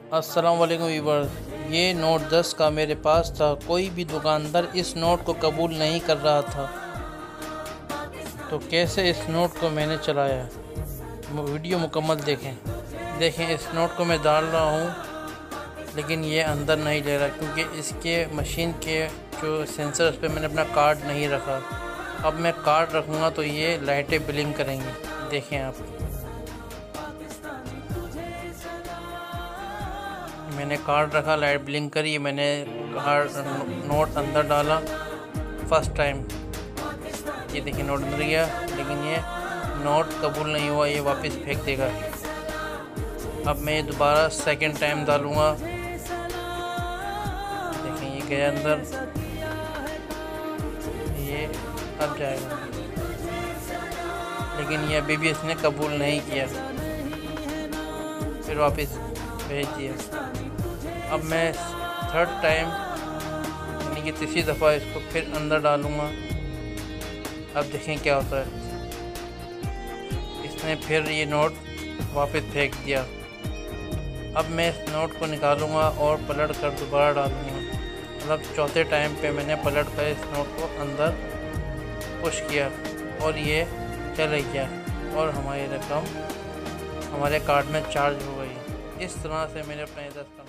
अस्सलाम वालेकुम व्यूअर्स, ये नोट 10 का मेरे पास था। कोई भी दुकानदार इस नोट को कबूल नहीं कर रहा था, तो कैसे इस नोट को मैंने चलाया। वीडियो मुकम्मल देखें। इस नोट को मैं डाल रहा हूँ, लेकिन ये अंदर नहीं ले रहा क्योंकि इसके मशीन के जो सेंसर उस पर मैंने अपना कार्ड नहीं रखा। अब मैं कार्ड रखूँगा तो ये लाइटें ब्लिंक करेंगी। देखें आप, मैंने कार्ड रखा, लाइट ब्लिंक करी, मैंने कार्ड नोट अंदर डाला फर्स्ट टाइम। ये देखिए नोट अंदर गया, लेकिन ये नोट कबूल नहीं हुआ, ये वापस फेंक देगा। अब मैं दोबारा सेकंड टाइम डालूँगा। देखें ये गया अंदर, ये अब जाएगा, लेकिन ये अभी भी इसने कबूल नहीं किया, फिर वापस भेज दिया। अब मैं थर्ड टाइम यानी कि तीसरी दफ़ा इसको फिर अंदर डालूँगा। अब देखें क्या होता है। इसने फिर ये नोट वापस फेंक दिया। अब मैं इस नोट को निकालूँगा और पलट कर दोबारा डालूँगा। मतलब चौथे टाइम पे मैंने पलट कर इस नोट को अंदर पुश किया और ये चले गया और हमारी रकम हमारे कार्ड में चार्ज हो गई। इस तरह से मैंने अपना 10 का